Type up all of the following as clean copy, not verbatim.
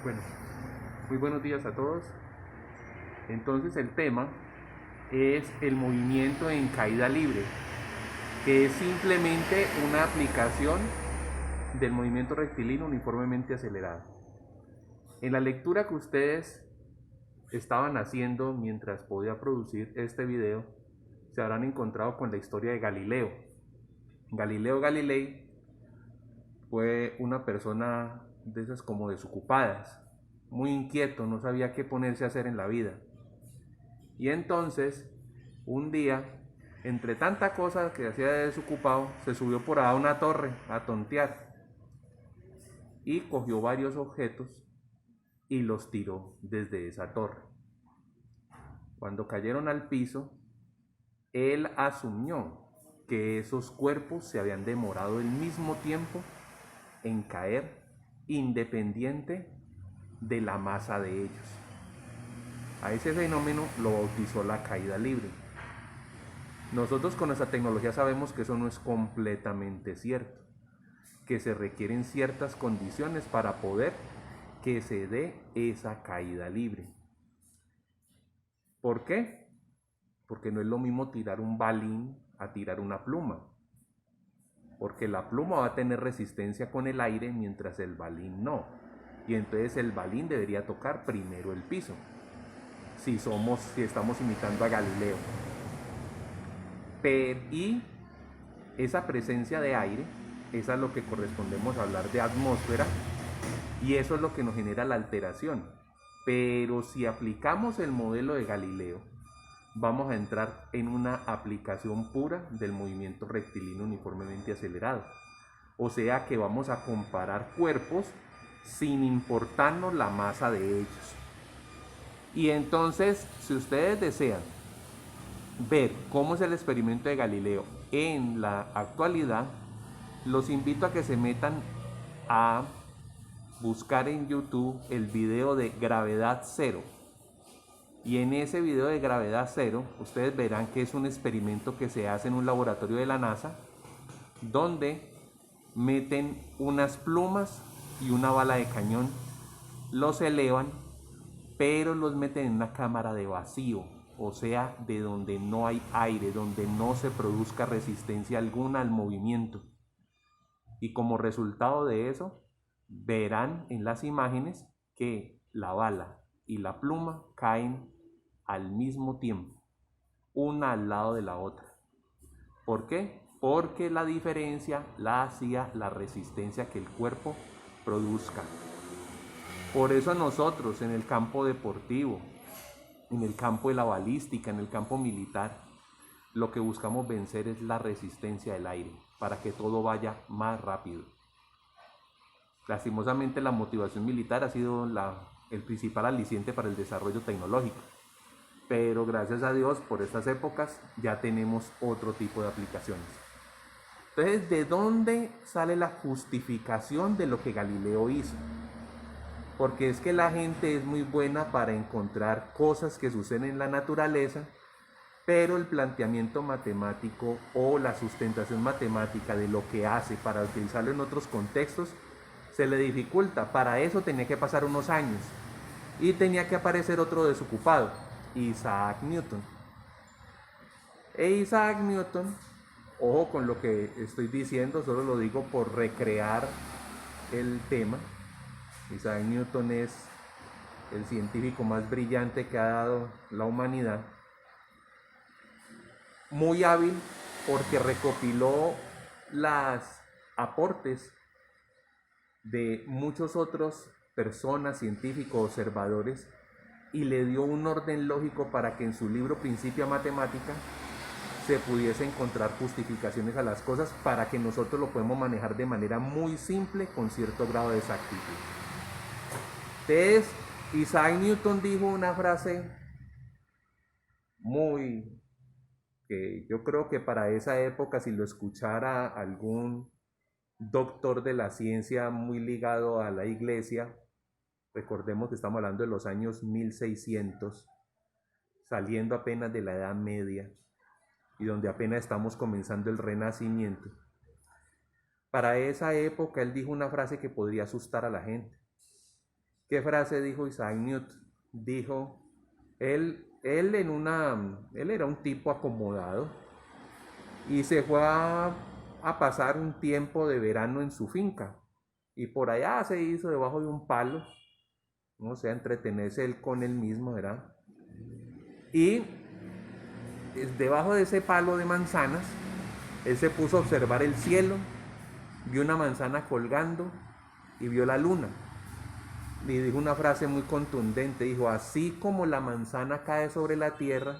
Bueno, muy buenos días a todos. Entonces el tema es el movimiento en caída libre, que es simplemente una aplicación del movimiento rectilíneo uniformemente acelerado. En la lectura que ustedes estaban haciendo mientras podía producir este video, se habrán encontrado con la historia de Galileo. Galileo Galilei fue una persona de esas como desocupadas, muy inquieto, no sabía qué ponerse a hacer en la vida. Y entonces, un día, entre tanta cosa que hacía de desocupado, se subió por a una torre a tontear y cogió varios objetos y los tiró desde esa torre. Cuando cayeron al piso, él asumió que esos cuerpos se habían demorado el mismo tiempo en caer, independiente de la masa de ellos. A ese fenómeno lo bautizó la caída libre. Nosotros con nuestra tecnología sabemos que eso no es completamente cierto, que se requieren ciertas condiciones para poder que se dé esa caída libre. ¿Por qué? Porque no es lo mismo tirar un balín a tirar una pluma, porque la pluma va a tener resistencia con el aire mientras el balín no, y entonces el balín debería tocar primero el piso, si estamos imitando a Galileo. Y esa presencia de aire, esa es lo que correspondemos a hablar de atmósfera, y eso es lo que nos genera la alteración. Pero si aplicamos el modelo de Galileo, vamos a entrar en una aplicación pura del movimiento rectilíneo uniformemente acelerado. O sea que vamos a comparar cuerpos sin importarnos la masa de ellos. Y entonces, si ustedes desean ver cómo es el experimento de Galileo en la actualidad, los invito a que se metan a buscar en YouTube el video de gravedad cero. Y en ese video de gravedad cero, ustedes verán que es un experimento que se hace en un laboratorio de la NASA, donde meten unas plumas y una bala de cañón, los elevan, pero los meten en una cámara de vacío, o sea, de donde no hay aire, donde no se produzca resistencia alguna al movimiento. Y como resultado de eso, verán en las imágenes que la bala y la pluma caen al mismo tiempo, una al lado de la otra. ¿Por qué? Porque la diferencia la hacía la resistencia que el cuerpo produzca. Por eso nosotros en el campo deportivo, en el campo de la balística, en el campo militar, lo que buscamos vencer es la resistencia del aire, para que todo vaya más rápido. Lastimosamente la motivación militar ha sido el principal aliciente para el desarrollo tecnológico, pero gracias a Dios por estas épocas ya tenemos otro tipo de aplicaciones. Entonces, ¿de dónde sale la justificación de lo que Galileo hizo? Porque es que la gente es muy buena para encontrar cosas que suceden en la naturaleza, pero el planteamiento matemático o la sustentación matemática de lo que hace para utilizarlo en otros contextos se le dificulta. Para eso tenía que pasar unos años y tenía que aparecer otro desocupado, Isaac Newton. Isaac Newton, ojo con lo que estoy diciendo, solo lo digo por recrear el tema. Isaac Newton es el científico más brillante que ha dado la humanidad. Muy hábil porque recopiló los aportes de muchos otros personas, científicos, observadores, y le dio un orden lógico para que en su libro Principia Matemática se pudiese encontrar justificaciones a las cosas para que nosotros lo podamos manejar de manera muy simple con cierto grado de exactitud. Entonces, Isaac Newton dijo una frase muy que yo creo que para esa época, si lo escuchara algún doctor de la ciencia muy ligado a la iglesia, recordemos que estamos hablando de los años 1600, saliendo apenas de la Edad Media y donde apenas estamos comenzando el Renacimiento. Para esa época él dijo una frase que podría asustar a la gente, ¿Qué frase dijo Isaac Newton? Dijo, él era un tipo acomodado y se fue a pasar un tiempo de verano en su finca. Y por allá se hizo debajo de un palo, o sea, entretenerse él con él mismo, ¿verdad? Y debajo de ese palo de manzanas, él se puso a observar el cielo, vio una manzana colgando y vio la luna. Y dijo una frase muy contundente, dijo, así como la manzana cae sobre la tierra,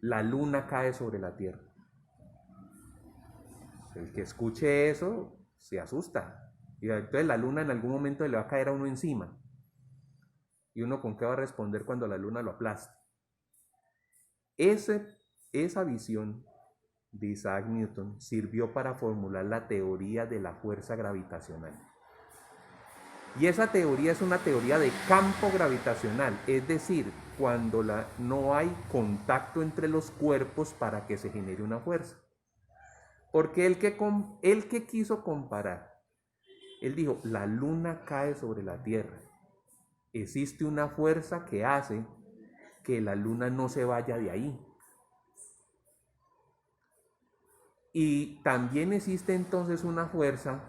la luna cae sobre la tierra. El que escuche eso se asusta. Y entonces la luna en algún momento le va a caer a uno encima. ¿Y uno con qué va a responder cuando la luna lo aplaste? Esa visión de Isaac Newton sirvió para formular la teoría de la fuerza gravitacional. Y esa teoría es una teoría de campo gravitacional, es decir, cuando no hay contacto entre los cuerpos para que se genere una fuerza. Porque el que quiso comparar, él dijo, la luna cae sobre la Tierra. Existe una fuerza que hace que la luna no se vaya de ahí. Y también existe entonces una fuerza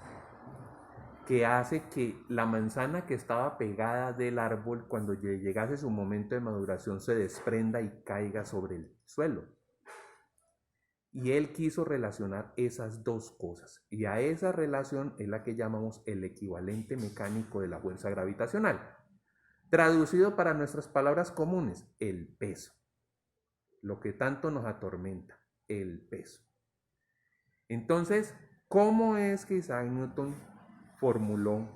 que hace que la manzana que estaba pegada del árbol, cuando llegase su momento de maduración, se desprenda y caiga sobre el suelo. Y él quiso relacionar esas dos cosas. Y a esa relación es la que llamamos el equivalente mecánico de la fuerza gravitacional. Traducido para nuestras palabras comunes, el peso. Lo que tanto nos atormenta, el peso. Entonces, ¿cómo es que Isaac Newton formuló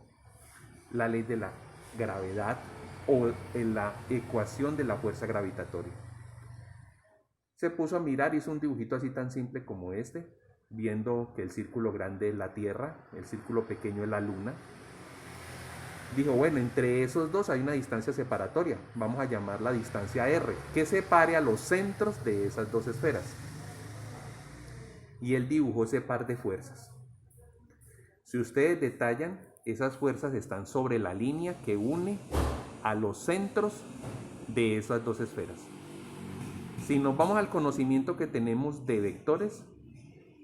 la ley de la gravedad o la ecuación de la fuerza gravitatoria? Se puso a mirar, hizo un dibujito así tan simple como este, viendo que el círculo grande es la Tierra, el círculo pequeño es la Luna. Dijo, bueno, entre esos dos hay una distancia separatoria, vamos a llamarla distancia R, que separe a los centros de esas dos esferas. Y él dibujó ese par de fuerzas. Si ustedes detallan, esas fuerzas están sobre la línea que une a los centros de esas dos esferas. Si nos vamos al conocimiento que tenemos de vectores,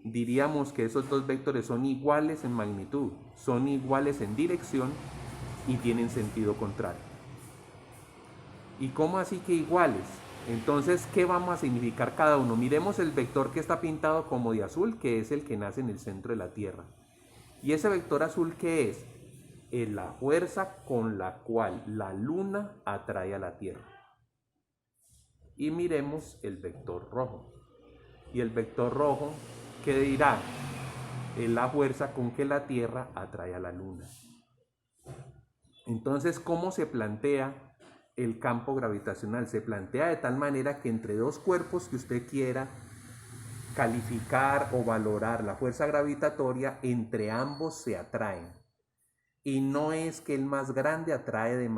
diríamos que esos dos vectores son iguales en magnitud, son iguales en dirección y tienen sentido contrario. ¿Y cómo así que iguales? Entonces, ¿qué vamos a significar cada uno? Miremos el vector que está pintado como de azul, que es el que nace en el centro de la Tierra. ¿Y ese vector azul qué es? Es la fuerza con la cual la Luna atrae a la Tierra. Y miremos el vector rojo. Y el vector rojo, ¿qué dirá? Es la fuerza con que la Tierra atrae a la Luna. Entonces, ¿cómo se plantea el campo gravitacional? Se plantea de tal manera que entre dos cuerpos que usted quiera calificar o valorar la fuerza gravitatoria, entre ambos se atraen. Y no es que el más grande atrae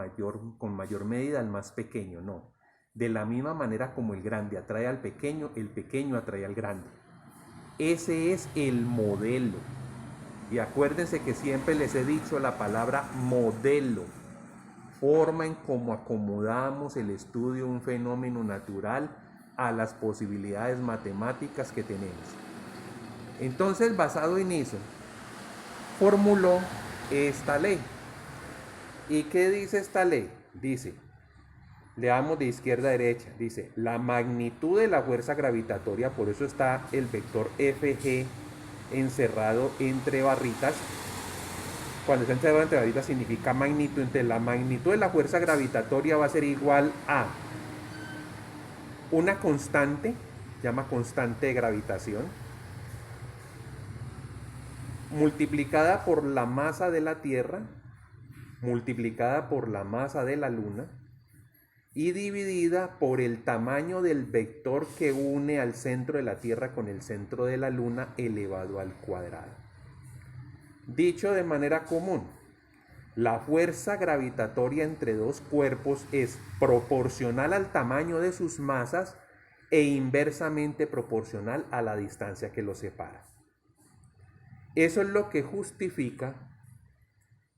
con mayor medida al más pequeño, no. De la misma manera como el grande atrae al pequeño, el pequeño atrae al grande. Ese es el modelo. Y acuérdense que siempre les he dicho la palabra modelo. Forma en cómo acomodamos el estudio de un fenómeno natural a las posibilidades matemáticas que tenemos. Entonces, basado en eso, formuló esta ley. ¿Y qué dice esta ley? Dice, leamos de izquierda a derecha, dice, la magnitud de la fuerza gravitatoria, por eso está el vector FG encerrado entre barritas. Cuando está encerrado entre barritas significa magnitud. Entonces la magnitud de la fuerza gravitatoria va a ser igual a una constante, llama constante de gravitación, multiplicada por la masa de la Tierra, multiplicada por la masa de la Luna, y dividida por el tamaño del vector que une al centro de la Tierra con el centro de la Luna elevado al cuadrado. Dicho de manera común, la fuerza gravitatoria entre dos cuerpos es proporcional al tamaño de sus masas e inversamente proporcional a la distancia que los separa. Eso es lo que justifica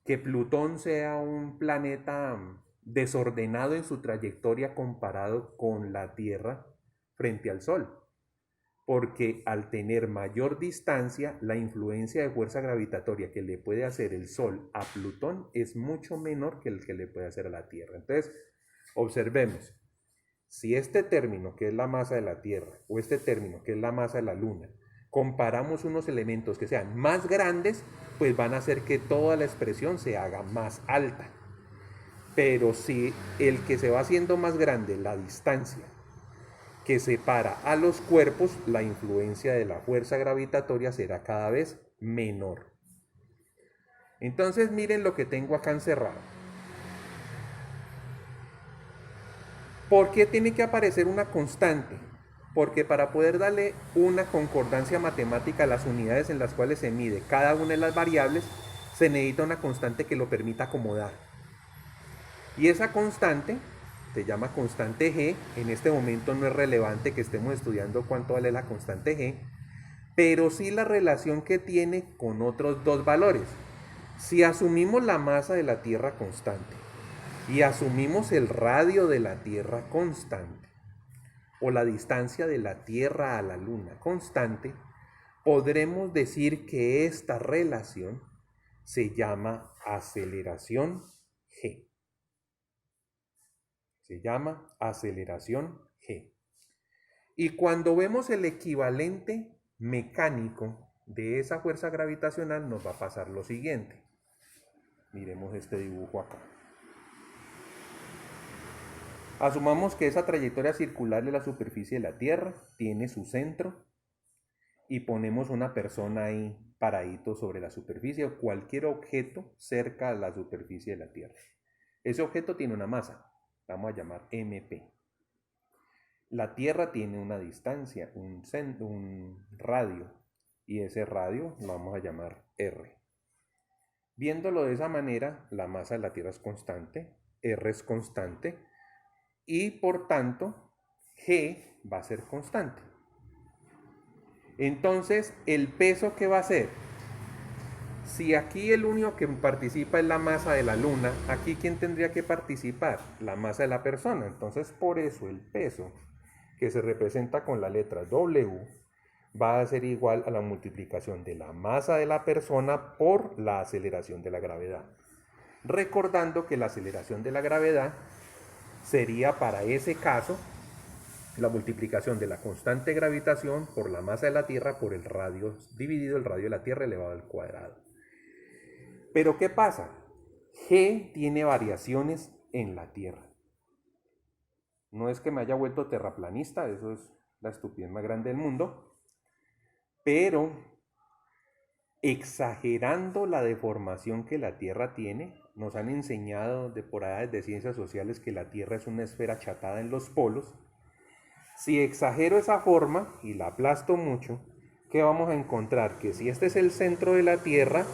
que Plutón sea un planeta desordenado en su trayectoria comparado con la Tierra frente al Sol, porque al tener mayor distancia, la influencia de fuerza gravitatoria que le puede hacer el Sol a Plutón es mucho menor que el que le puede hacer a la Tierra. Entonces, observemos, si este término, que es la masa de la Tierra, o este término, que es la masa de la Luna, comparamos unos elementos que sean más grandes, pues van a hacer que toda la expresión se haga más alta. Pero si el que se va haciendo más grande, la distancia que separa a los cuerpos, la influencia de la fuerza gravitatoria será cada vez menor. Entonces miren lo que tengo acá encerrado. ¿Por qué tiene que aparecer una constante? Porque para poder darle una concordancia matemática a las unidades en las cuales se mide cada una de las variables, se necesita una constante que lo permita acomodar. Y esa constante se llama constante G. En este momento no es relevante que estemos estudiando cuánto vale la constante G, pero sí la relación que tiene con otros dos valores. Si asumimos la masa de la Tierra constante y asumimos el radio de la Tierra constante, o la distancia de la Tierra a la Luna constante, podremos decir que esta relación se llama aceleración G. Se llama aceleración G. Y cuando vemos el equivalente mecánico de esa fuerza gravitacional, nos va a pasar lo siguiente. Miremos este dibujo acá. Asumamos que esa trayectoria circular de la superficie de la Tierra tiene su centro y ponemos una persona ahí paradito sobre la superficie o cualquier objeto cerca a la superficie de la Tierra. Ese objeto tiene una masa, vamos a llamar MP. La Tierra tiene una distancia, un radio, y ese radio lo vamos a llamar R. Viéndolo de esa manera, la masa de la Tierra es constante, R es constante, y por tanto G va a ser constante. Entonces, ¿el peso qué va a ser? Si aquí el único que participa es la masa de la Luna, aquí ¿quién tendría que participar? La masa de la persona. Entonces, por eso el peso, que se representa con la letra W, va a ser igual a la multiplicación de la masa de la persona por la aceleración de la gravedad. Recordando que la aceleración de la gravedad sería para ese caso la multiplicación de la constante de gravitación por la masa de la Tierra por el radio dividido el radio de la Tierra elevado al cuadrado. Pero ¿qué pasa? G tiene variaciones en la Tierra. No es que me haya vuelto terraplanista, eso es la estupidez más grande del mundo, pero exagerando la deformación que la Tierra tiene, nos han enseñado de por allá de ciencias sociales que la Tierra es una esfera achatada en los polos. Si exagero esa forma y la aplasto mucho, ¿qué vamos a encontrar? Que si este es el centro de la Tierra,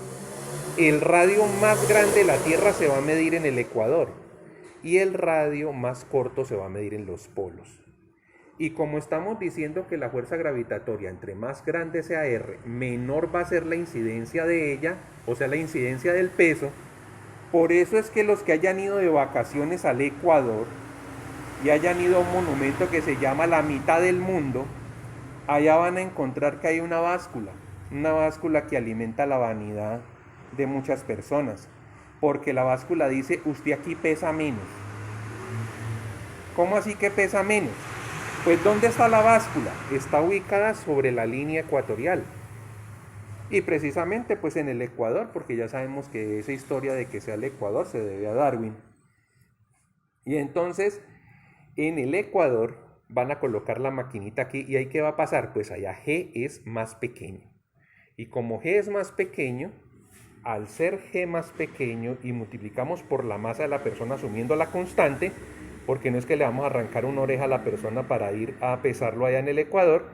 el radio más grande de la Tierra se va a medir en el ecuador y el radio más corto se va a medir en los polos. Y como estamos diciendo que la fuerza gravitatoria, entre más grande sea R, menor va a ser la incidencia de ella, o sea, la incidencia del peso, por eso es que los que hayan ido de vacaciones al Ecuador y hayan ido a un monumento que se llama la mitad del mundo, allá van a encontrar que hay una báscula que alimenta la vanidad de muchas personas, porque la báscula dice, usted aquí pesa menos. ¿Cómo así que pesa menos? Pues ¿dónde está la báscula? Está ubicada sobre la línea ecuatorial. Y precisamente pues en el Ecuador, porque ya sabemos que esa historia de que sea el Ecuador se debe a Darwin. Y entonces en el Ecuador van a colocar la maquinita aquí y ahí ¿qué va a pasar? Pues allá G es más pequeño. Y como G es más pequeño, al ser G más pequeño y multiplicamos por la masa de la persona asumiendo la constante, porque no es que le vamos a arrancar una oreja a la persona para ir a pesarlo allá en el Ecuador,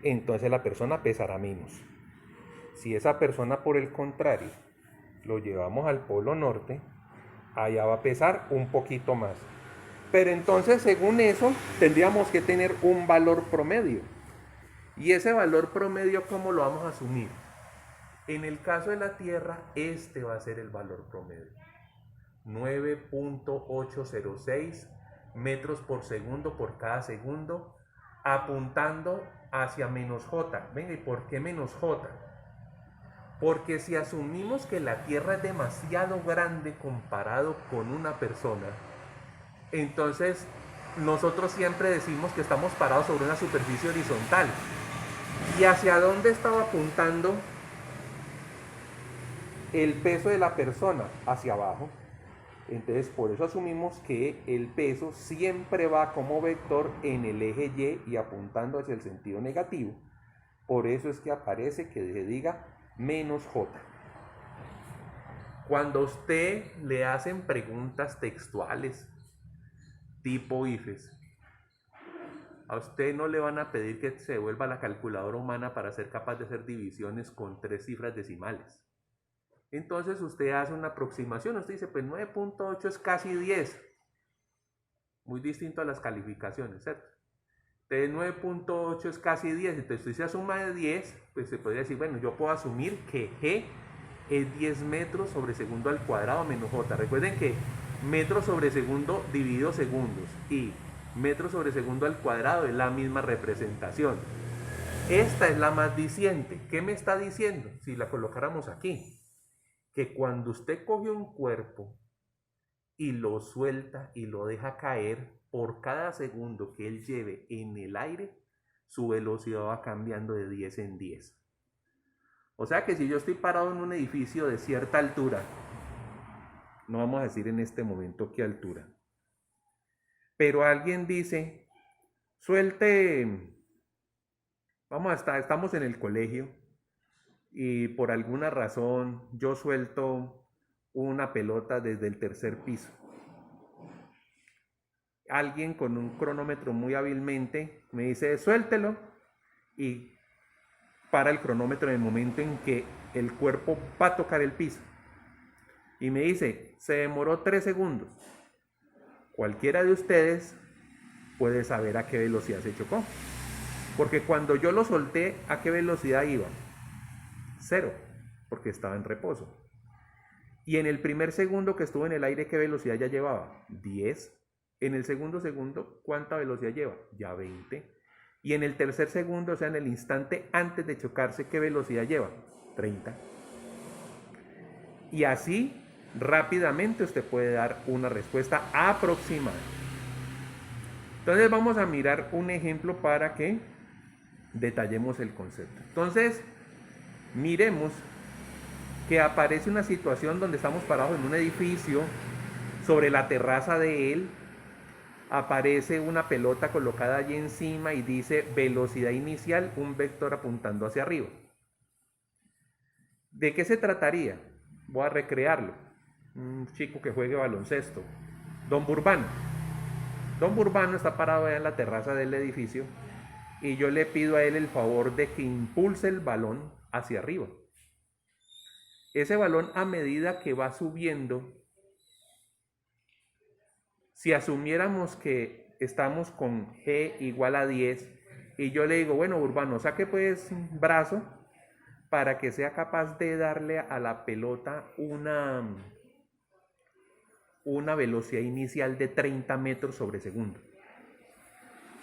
entonces la persona pesará menos. Si esa persona, por el contrario, lo llevamos al Polo Norte, allá va a pesar un poquito más. Pero entonces, según eso, tendríamos que tener un valor promedio. ¿Y ese valor promedio cómo lo vamos a asumir? En el caso de la Tierra, este va a ser el valor promedio. 9.806 metros por segundo por cada segundo, apuntando hacia menos J. Venga, ¿y por qué menos J? Porque si asumimos que la Tierra es demasiado grande comparado con una persona, entonces nosotros siempre decimos que estamos parados sobre una superficie horizontal. ¿Y hacia dónde estaba apuntando el peso de la persona? Hacia abajo. Entonces por eso asumimos que el peso siempre va como vector en el eje Y y apuntando hacia el sentido negativo. Por eso es que aparece que se diga menos J. Cuando a usted le hacen preguntas textuales tipo IFES, a usted no le van a pedir que se vuelva la calculadora humana para ser capaz de hacer divisiones con 3 cifras decimales. Entonces usted hace una aproximación, usted dice, pues 9.8 es casi 10. Muy distinto a las calificaciones, ¿cierto? Entonces 9.8 es casi 10, entonces usted se suma de 10, pues se podría decir, bueno, yo puedo asumir que G es 10 metros sobre segundo al cuadrado menos J. Recuerden que metros sobre segundo dividido segundos y metros sobre segundo al cuadrado es la misma representación. Esta es la más diciente. ¿Qué me está diciendo? Si la colocáramos aquí, que cuando usted coge un cuerpo y lo suelta y lo deja caer, por cada segundo que él lleve en el aire, su velocidad va cambiando de 10 en 10. O sea que si yo estoy parado en un edificio de cierta altura, no vamos a decir en este momento qué altura, pero alguien dice, suelte, estamos en el colegio y por alguna razón yo suelto una pelota desde el tercer piso. Alguien con un cronómetro muy hábilmente me dice, suéltelo, y para el cronómetro en el momento en que el cuerpo va a tocar el piso. Y me dice, se demoró 3 segundos. Cualquiera de ustedes puede saber a qué velocidad se chocó. Porque cuando yo lo solté, ¿a qué velocidad iba? 0, porque estaba en reposo. Y en el primer segundo que estuvo en el aire, ¿qué velocidad ya llevaba? 10. En el segundo segundo, ¿cuánta velocidad lleva? Ya 20. Y en el tercer segundo, o sea, en el instante antes de chocarse, ¿qué velocidad lleva? 30. Y así, rápidamente usted puede dar una respuesta aproximada. Entonces vamos a mirar un ejemplo para que detallemos el concepto. Entonces, miremos que aparece una situación donde estamos parados en un edificio, sobre la terraza de él, aparece una pelota colocada allí encima y dice velocidad inicial, un vector apuntando hacia arriba. ¿De qué se trataría? Voy a recrearlo. Un chico que juegue baloncesto. Don Burbano. Don Burbano está parado allá en la terraza del edificio y yo le pido a él el favor de que impulse el balón hacia arriba. Ese balón, a medida que va subiendo, si asumiéramos que estamos con G igual a 10 y yo le digo, bueno, Urbano, saque pues un brazo para que sea capaz de darle a la pelota una velocidad inicial de 30 metros sobre segundo.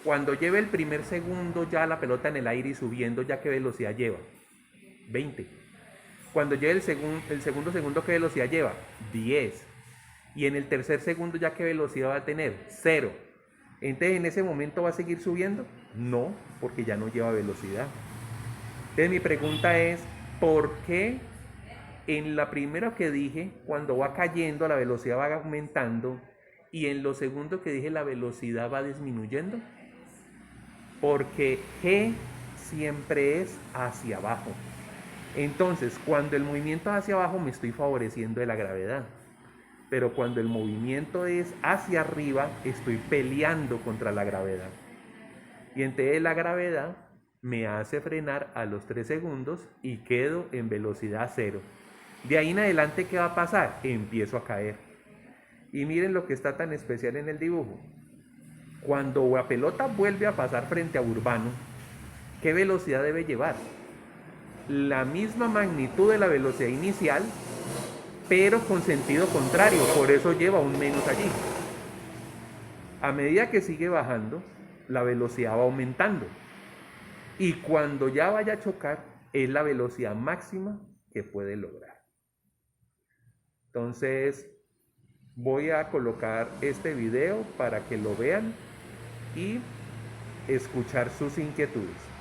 Cuando lleve el primer segundo ya la pelota en el aire y subiendo, ¿ya qué velocidad lleva? 20. Cuando lleve el segundo segundo, ¿qué velocidad lleva? 10. Y en el tercer segundo, ¿ya qué velocidad va a tener? 0. Entonces, ¿en ese momento va a seguir subiendo? No, porque ya no lleva velocidad. Entonces, mi pregunta es, ¿por qué en la primera que dije, cuando va cayendo, la velocidad va aumentando, y en lo segundo que dije, la velocidad va disminuyendo? Porque G siempre es hacia abajo. Entonces, cuando el movimiento es hacia abajo, me estoy favoreciendo de la gravedad. Pero cuando el movimiento es hacia arriba, estoy peleando contra la gravedad. Y entonces la gravedad me hace frenar a los 3 segundos y quedo en velocidad 0. De ahí en adelante, ¿qué va a pasar? Empiezo a caer. Y miren lo que está tan especial en el dibujo. Cuando la pelota vuelve a pasar frente a Urbano, ¿qué velocidad debe llevar? la misma magnitud de la velocidad inicial, pero con sentido contrario, por eso lleva un menos allí. A medida que sigue bajando, la velocidad va aumentando. Y cuando ya vaya a chocar, es la velocidad máxima que puede lograr. Entonces, voy a colocar este video para que lo vean y escuchar sus inquietudes.